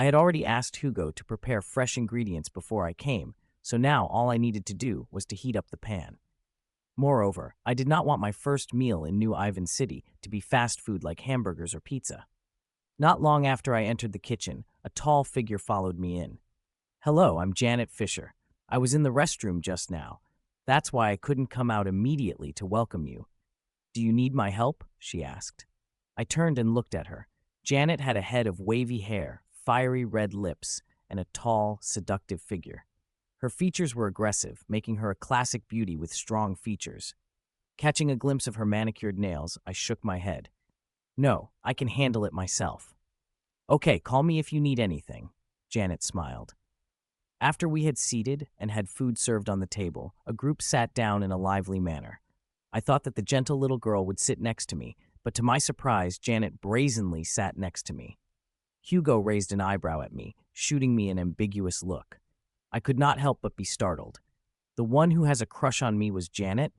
I had already asked Hugo to prepare fresh ingredients before I came, so now all I needed to do was to heat up the pan. Moreover, I did not want my first meal in New Ivan City to be fast food like hamburgers or pizza. Not long after I entered the kitchen, a tall figure followed me in. "Hello, I'm Janet Fisher. I was in the restroom just now. That's why I couldn't come out immediately to welcome you. Do you need my help?" she asked. I turned and looked at her. Janet had a head of wavy hair, fiery red lips, and a tall, seductive figure. Her features were aggressive, making her a classic beauty with strong features. Catching a glimpse of her manicured nails, I shook my head. "No, I can handle it myself." "Okay, call me if you need anything," Janet smiled. After we had seated and had food served on the table, a group sat down in a lively manner. I thought that the gentle little girl would sit next to me, but to my surprise, Janet brazenly sat next to me. Hugo raised an eyebrow at me, shooting me an ambiguous look. I could not help but be startled. The one who has a crush on me was Janet?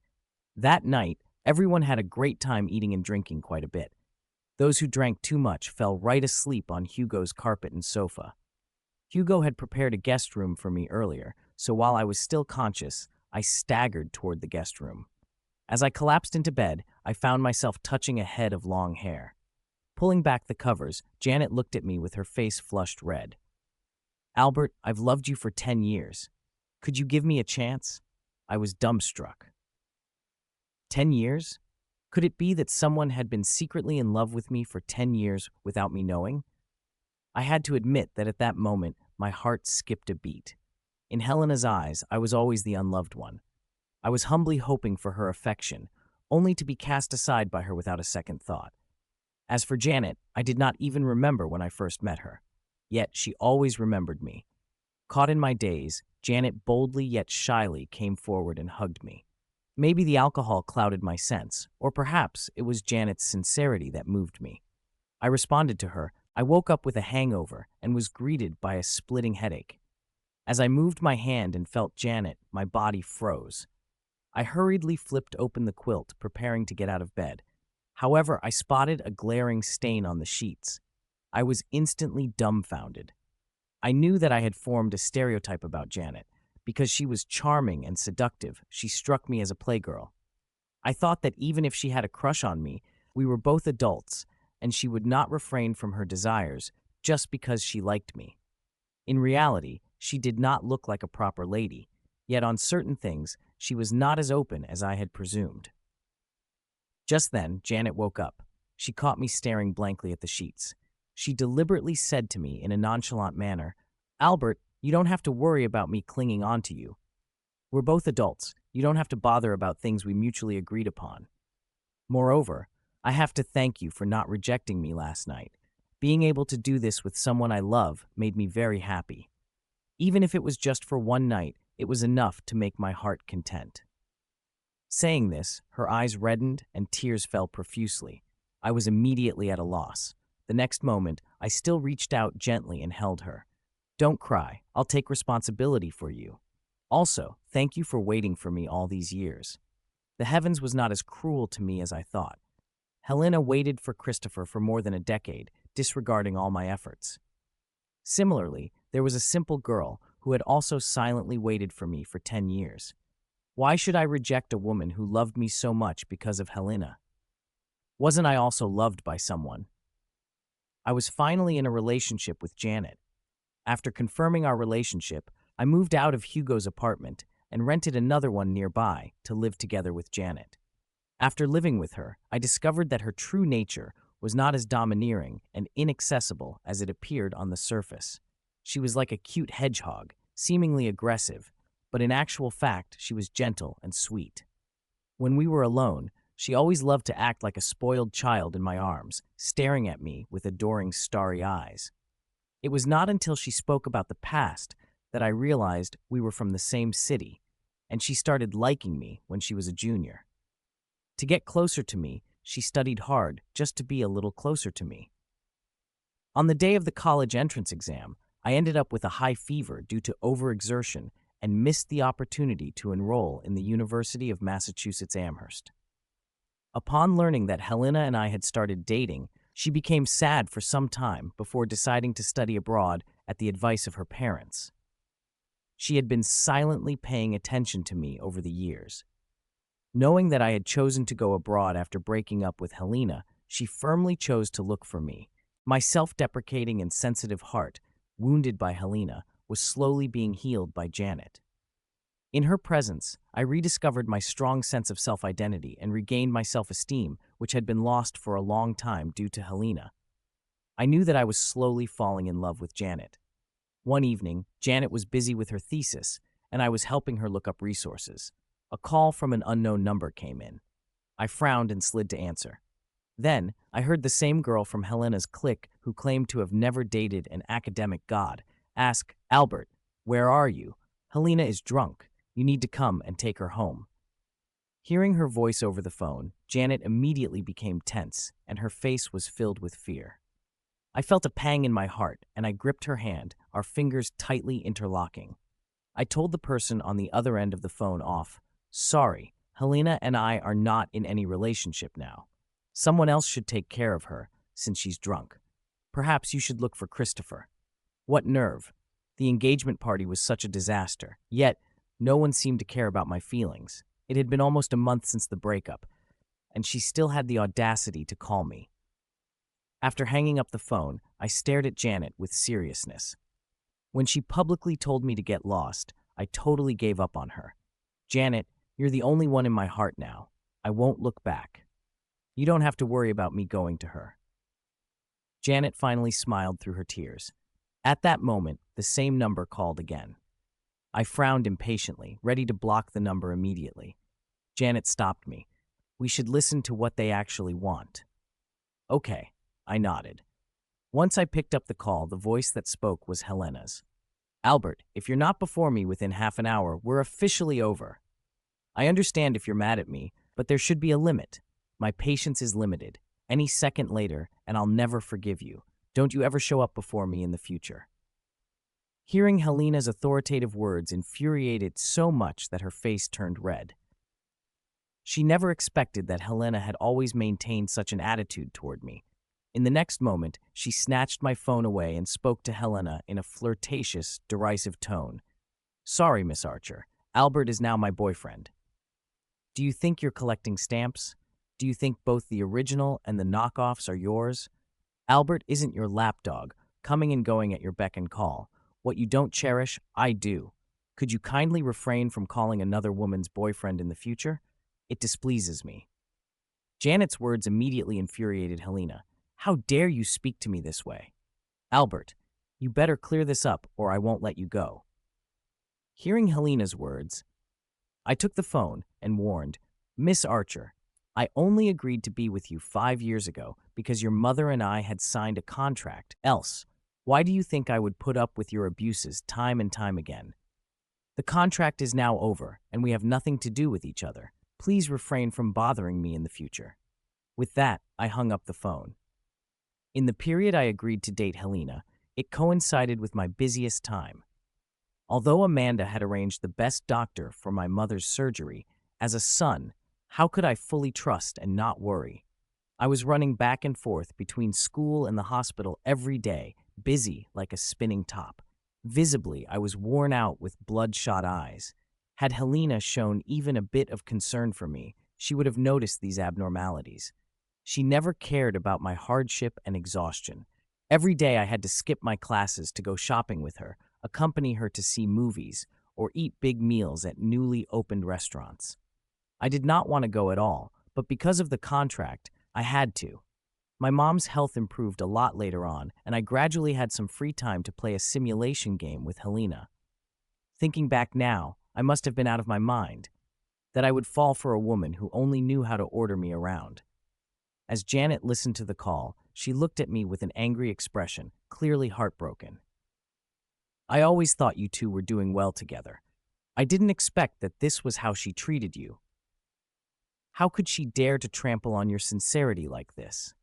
That night, everyone had a great time eating and drinking quite a bit. Those who drank too much fell right asleep on Hugo's carpet and sofa. Hugo had prepared a guest room for me earlier, so while I was still conscious, I staggered toward the guest room. As I collapsed into bed, I found myself touching a head of long hair. Pulling back the covers, Janet looked at me with her face flushed red. "Albert, I've loved you for 10 years. Could you give me a chance?" I was dumbstruck. 10 years? Could it be that someone had been secretly in love with me for 10 years without me knowing? I had to admit that at that moment, my heart skipped a beat. In Helena's eyes, I was always the unloved one. I was humbly hoping for her affection, only to be cast aside by her without a second thought. As for Janet, I did not even remember when I first met her. Yet she always remembered me. Caught in my daze, Janet boldly yet shyly came forward and hugged me. Maybe the alcohol clouded my sense, or perhaps it was Janet's sincerity that moved me. I responded to her. I woke up with a hangover and was greeted by a splitting headache. As I moved my hand and felt Janet, my body froze. I hurriedly flipped open the quilt, preparing to get out of bed. However, I spotted a glaring stain on the sheets. I was instantly dumbfounded. I knew that I had formed a stereotype about Janet. Because she was charming and seductive, she struck me as a playgirl. I thought that even if she had a crush on me, we were both adults, and she would not refrain from her desires just because she liked me. In reality, she did not look like a proper lady, yet on certain things, she was not as open as I had presumed. Just then, Janet woke up. She caught me staring blankly at the sheets. She deliberately said to me in a nonchalant manner, "Albert, you don't have to worry about me clinging on to you. We're both adults. You don't have to bother about things we mutually agreed upon. Moreover, I have to thank you for not rejecting me last night. Being able to do this with someone I love made me very happy. Even if it was just for one night, it was enough to make my heart content." Saying this, her eyes reddened and tears fell profusely. I was immediately at a loss. The next moment, I still reached out gently and held her. "Don't cry. I'll take responsibility for you. Also, thank you for waiting for me all these years. The heavens was not as cruel to me as I thought. Helena waited for Christopher for more than a decade, disregarding all my efforts. Similarly, there was a simple girl who had also silently waited for me for 10 years. Why should I reject a woman who loved me so much because of Helena? Wasn't I also loved by someone? I was finally in a relationship with Janet. After confirming our relationship, I moved out of Hugo's apartment and rented another one nearby to live together with Janet. After living with her, I discovered that her true nature was not as domineering and inaccessible as it appeared on the surface. She was like a cute hedgehog, seemingly aggressive, but in actual fact, she was gentle and sweet. When we were alone, she always loved to act like a spoiled child in my arms, staring at me with adoring starry eyes. It was not until she spoke about the past that I realized we were from the same city, and she started liking me when she was a junior. To get closer to me, she studied hard just to be a little closer to me. On the day of the college entrance exam, I ended up with a high fever due to overexertion and missed the opportunity to enroll in the University of Massachusetts Amherst. Upon learning that Helena and I had started dating, She became sad for some time before deciding to study abroad at the advice of her parents. She had been silently paying attention to me over the years. Knowing that I had chosen to go abroad after breaking up with Helena, she firmly chose to look for me. My self-deprecating and sensitive heart, wounded by Helena, was slowly being healed by Janet. In her presence, I rediscovered my strong sense of self-identity and regained my self-esteem, which had been lost for a long time due to Helena. I knew that I was slowly falling in love with Janet. One evening, Janet was busy with her thesis, and I was helping her look up resources. A call from an unknown number came in. I frowned and slid to answer. Then, I heard the same girl from Helena's clique who claimed to have never dated an academic god ask, "Albert, where are you? Helena is drunk. You need to come and take her home." Hearing her voice over the phone, Janet immediately became tense, and her face was filled with fear. I felt a pang in my heart, and I gripped her hand, our fingers tightly interlocking. I told the person on the other end of the phone off, "Sorry, Helena and I are not in any relationship now. Someone else should take care of her, since she's drunk. Perhaps you should look for Christopher." What nerve! The engagement party was such a disaster. Yet, no one seemed to care about my feelings. It had been almost a month since the breakup, and she still had the audacity to call me. After hanging up the phone, I stared at Janet with seriousness. When she publicly told me to get lost, I totally gave up on her. "Janet, you're the only one in my heart now. I won't look back. You don't have to worry about me going to her." Janet finally smiled through her tears. At that moment, the same number called again. I frowned impatiently, ready to block the number immediately. Janet stopped me. "We should listen to what they actually want." "Okay," I nodded. Once I picked up the call, the voice that spoke was Helena's. "Albert, if you're not before me within half an hour, we're officially over. I understand if you're mad at me, but there should be a limit. My patience is limited. Any second later, and I'll never forgive you. Don't you ever show up before me in the future." Hearing Helena's authoritative words infuriated so much that her face turned red. She never expected that Helena had always maintained such an attitude toward me. In the next moment, she snatched my phone away and spoke to Helena in a flirtatious, derisive tone. "Sorry, Miss Archer. Albert is now my boyfriend. Do you think you're collecting stamps? Do you think both the original and the knockoffs are yours? Albert isn't your lapdog, coming and going at your beck and call. What you don't cherish, I do. Could you kindly refrain from calling another woman's boyfriend in the future? It displeases me." Janet's words immediately infuriated Helena. "How dare you speak to me this way? Albert, you better clear this up or I won't let you go." Hearing Helena's words, I took the phone and warned, "Miss Archer, I only agreed to be with you 5 years ago because your mother and I had signed a contract. Else, why do you think I would put up with your abuses time and time again? The contract is now over, and we have nothing to do with each other. Please refrain from bothering me in the future." With that, I hung up the phone. In the period I agreed to date Helena, it coincided with my busiest time. Although Amanda had arranged the best doctor for my mother's surgery, as a son, how could I fully trust and not worry? I was running back and forth between school and the hospital every day, busy like a spinning top. Visibly, I was worn out with bloodshot eyes. Had Helena shown even a bit of concern for me, she would have noticed these abnormalities. She never cared about my hardship and exhaustion. Every day I had to skip my classes to go shopping with her, accompany her to see movies, or eat big meals at newly opened restaurants. I did not want to go at all, but because of the contract, I had to. My mom's health improved a lot later on, and I gradually had some free time to play a simulation game with Helena. Thinking back now, I must have been out of my mind, that I would fall for a woman who only knew how to order me around. As Janet listened to the call, she looked at me with an angry expression, clearly heartbroken. "I always thought you two were doing well together. I didn't expect that this was how she treated you. How could she dare to trample on your sincerity like this?"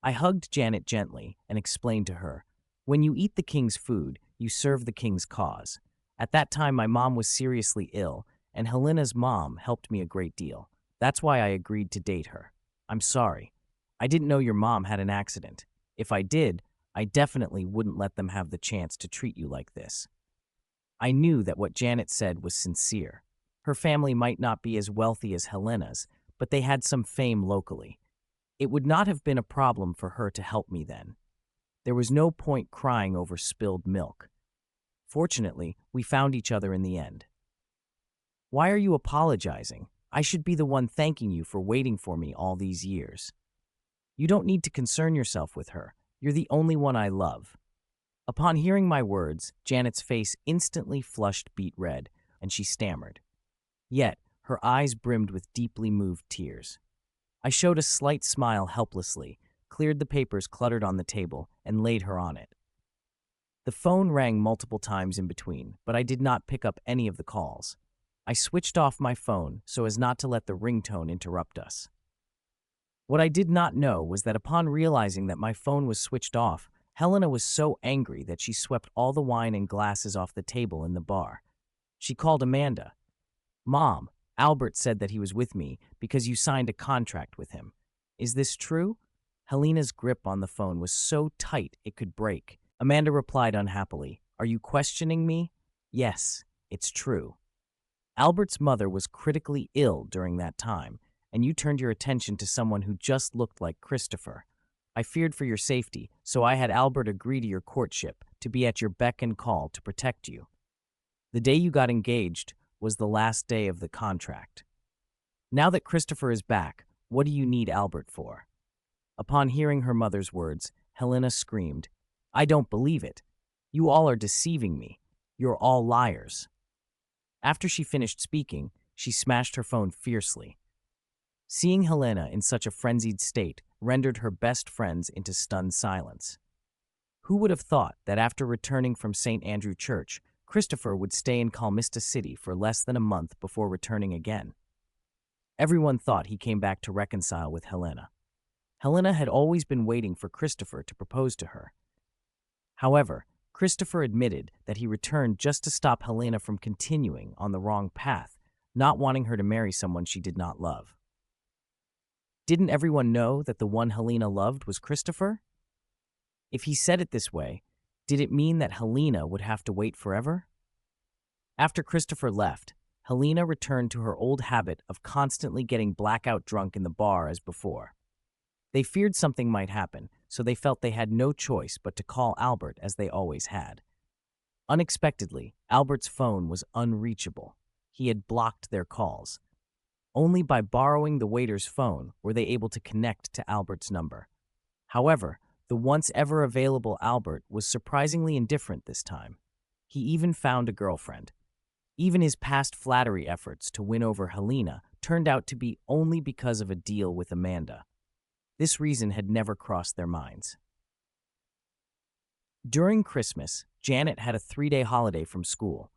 I hugged Janet gently and explained to her, "When you eat the king's food, you serve the king's cause. At that time, my mom was seriously ill, and Helena's mom helped me a great deal. That's why I agreed to date her. I'm sorry. I didn't know your mom had an accident. If I did, I definitely wouldn't let them have the chance to treat you like this." I knew that what Janet said was sincere. Her family might not be as wealthy as Helena's, but they had some fame locally. It would not have been a problem for her to help me then. There was no point crying over spilled milk. Fortunately, we found each other in the end. "Why are you apologizing? I should be the one thanking you for waiting for me all these years." "You don't need to concern yourself with her. You're the only one I love." Upon hearing my words, Janet's face instantly flushed beet red, and she stammered. Yet, her eyes brimmed with deeply moved tears. I showed a slight smile helplessly, cleared the papers cluttered on the table, and laid her on it. The phone rang multiple times in between, but I did not pick up any of the calls. I switched off my phone so as not to let the ringtone interrupt us. What I did not know was that upon realizing that my phone was switched off, Helena was so angry that she swept all the wine and glasses off the table in the bar. She called Amanda. "Mom, Albert said that he was with me because you signed a contract with him. Is this true?" Helena's grip on the phone was so tight it could break. Amanda replied unhappily, "Are you questioning me?" "Yes, it's true. Albert's mother was critically ill during that time, and you turned your attention to someone who just looked like Christopher. I feared for your safety, so I had Albert agree to your courtship, to be at your beck and call to protect you. The day you got engaged was the last day of the contract. Now that Christopher is back, what do you need Albert for?" Upon hearing her mother's words, Helena screamed, "I don't believe it. You all are deceiving me. You're all liars." After she finished speaking, she smashed her phone fiercely. Seeing Helena in such a frenzied state rendered her best friends into stunned silence. Who would have thought that after returning from St. Andrew Church, Christopher would stay in Calmista City for less than a month before returning again? Everyone thought he came back to reconcile with Helena. Helena had always been waiting for Christopher to propose to her. However, Christopher admitted that he returned just to stop Helena from continuing on the wrong path, not wanting her to marry someone she did not love. Didn't everyone know that the one Helena loved was Christopher? If he said it this way, did it mean that Helena would have to wait forever? After Christopher left, Helena returned to her old habit of constantly getting blackout drunk in the bar as before. They feared something might happen, so they felt they had no choice but to call Albert as they always had. Unexpectedly, Albert's phone was unreachable. He had blocked their calls. Only by borrowing the waiter's phone were they able to connect to Albert's number. However, the once ever available Albert was surprisingly indifferent this time. He even found a girlfriend. Even his past flattery efforts to win over Helena turned out to be only because of a deal with Amanda. This reason had never crossed their minds. During Christmas, Janet had a 3-day holiday from school.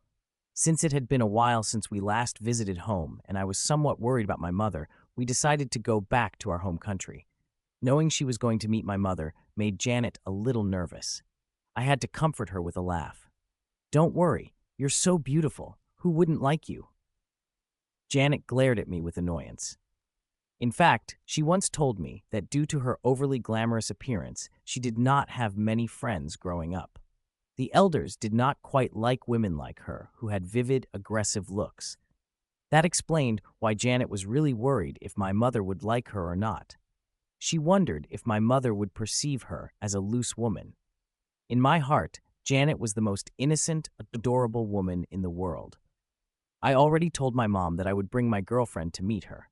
Since it had been a while since we last visited home and I was somewhat worried about my mother, we decided to go back to our home country. Knowing she was going to meet my mother made Janet a little nervous. I had to comfort her with a laugh. "Don't worry, you're so beautiful. Who wouldn't like you?" Janet glared at me with annoyance. In fact, she once told me that due to her overly glamorous appearance, she did not have many friends growing up. The elders did not quite like women like her who had vivid, aggressive looks. That explained why Janet was really worried if my mother would like her or not. She wondered if my mother would perceive her as a loose woman. In my heart, Janet was the most innocent, adorable woman in the world. I already told my mom that I would bring my girlfriend to meet her.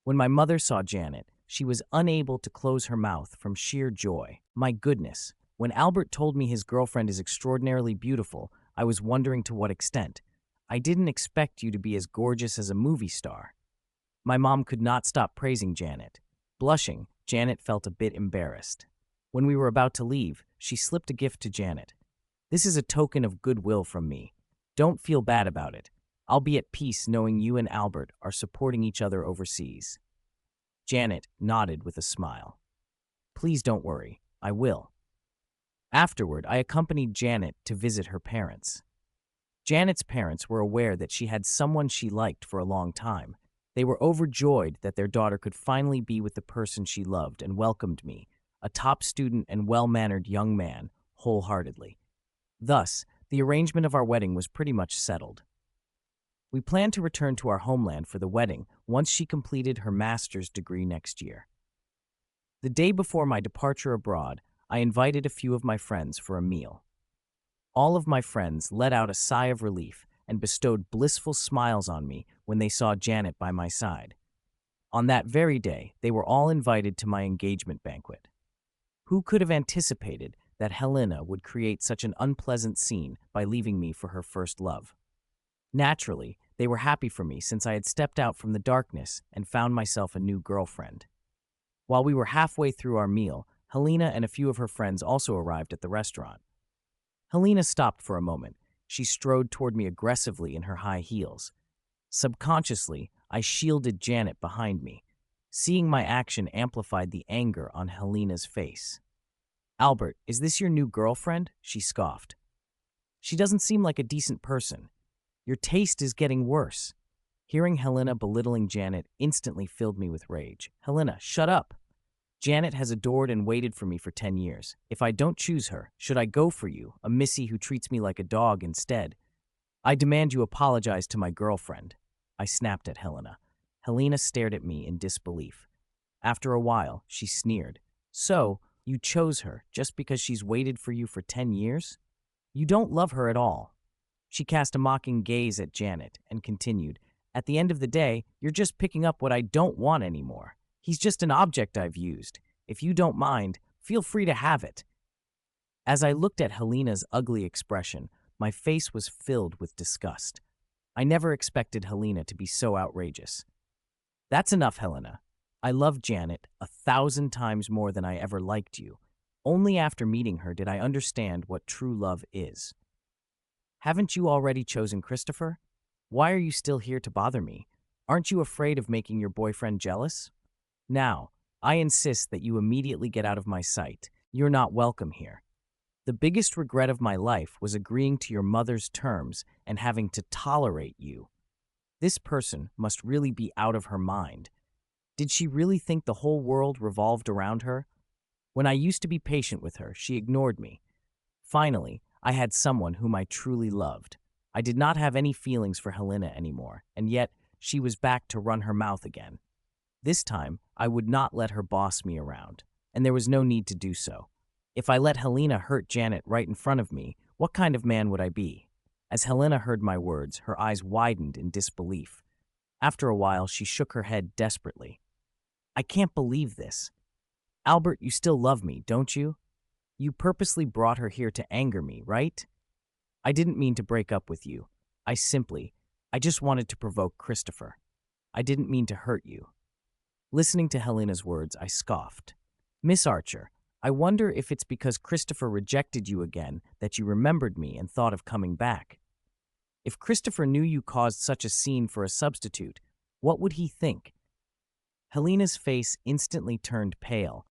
When my mother saw Janet, she was unable to close her mouth from sheer joy. My goodness, when Albert told me his girlfriend is extraordinarily beautiful, I was wondering to what extent. I didn't expect you to be as gorgeous as a movie star. My mom could not stop praising Janet. Blushing, Janet felt a bit embarrassed. When we were about to leave, she slipped a gift to Janet. "This is a token of goodwill from me. Don't feel bad about it. I'll be at peace knowing you and Albert are supporting each other overseas." Janet nodded with a smile. "Please don't worry. I will." Afterward, I accompanied Janet to visit her parents. Janet's parents were aware that she had someone she liked for a long time. They were overjoyed that their daughter could finally be with the person she loved and welcomed me, a top student and well-mannered young man, wholeheartedly. Thus, the arrangement of our wedding was pretty much settled. We planned to return to our homeland for the wedding once she completed her master's degree next year. The day before my departure abroad, I invited a few of my friends for a meal. All of my friends let out a sigh of relief and bestowed blissful smiles on me when they saw Janet by my side. On that very day, they were all invited to my engagement banquet. Who could have anticipated that Helena would create such an unpleasant scene by leaving me for her first love? Naturally, they were happy for me since I had stepped out from the darkness and found myself a new girlfriend. While we were halfway through our meal, Helena and a few of her friends also arrived at the restaurant. Helena stopped for a moment. She strode toward me aggressively in her high heels. Subconsciously, I shielded Janet behind me. Seeing my action amplified the anger on Helena's face. "Albert, is this your new girlfriend?" she scoffed. "She doesn't seem like a decent person. Your taste is getting worse." Hearing Helena belittling Janet instantly filled me with rage. "Helena, shut up. Janet has adored and waited for me for 10 years. If I don't choose her, should I go for you, a missy who treats me like a dog instead? I demand you apologize to my girlfriend." I snapped at Helena. Helena stared at me in disbelief. After a while, she sneered. "So, you chose her just because she's waited for you for 10 years? You don't love her at all." She cast a mocking gaze at Janet and continued, "At the end of the day, you're just picking up what I don't want anymore. He's just an object I've used. If you don't mind, feel free to have it." As I looked at Helena's ugly expression, my face was filled with disgust. I never expected Helena to be so outrageous. "That's enough, Helena. I love Janet 1,000 times more than I ever liked you. Only after meeting her did I understand what true love is. Haven't you already chosen Christopher? Why are you still here to bother me? Aren't you afraid of making your boyfriend jealous? Now, I insist that you immediately get out of my sight. You're not welcome here. The biggest regret of my life was agreeing to your mother's terms and having to tolerate you. This person must really be out of her mind. Did she really think the whole world revolved around her? When I used to be patient with her, she ignored me. Finally, I had someone whom I truly loved. I did not have any feelings for Helena anymore, and yet she was back to run her mouth again. This time, I would not let her boss me around, and there was no need to do so. If I let Helena hurt Janet right in front of me, what kind of man would I be? As Helena heard my words, her eyes widened in disbelief. After a while, she shook her head desperately. "I can't believe this. Albert, you still love me, don't you? You purposely brought her here to anger me, right? I didn't mean to break up with you. I just wanted to provoke Christopher. I didn't mean to hurt you." Listening to Helena's words, I scoffed. "Miss Archer, I wonder if it's because Christopher rejected you again that you remembered me and thought of coming back. If Christopher knew you caused such a scene for a substitute, what would he think?" Helena's face instantly turned pale,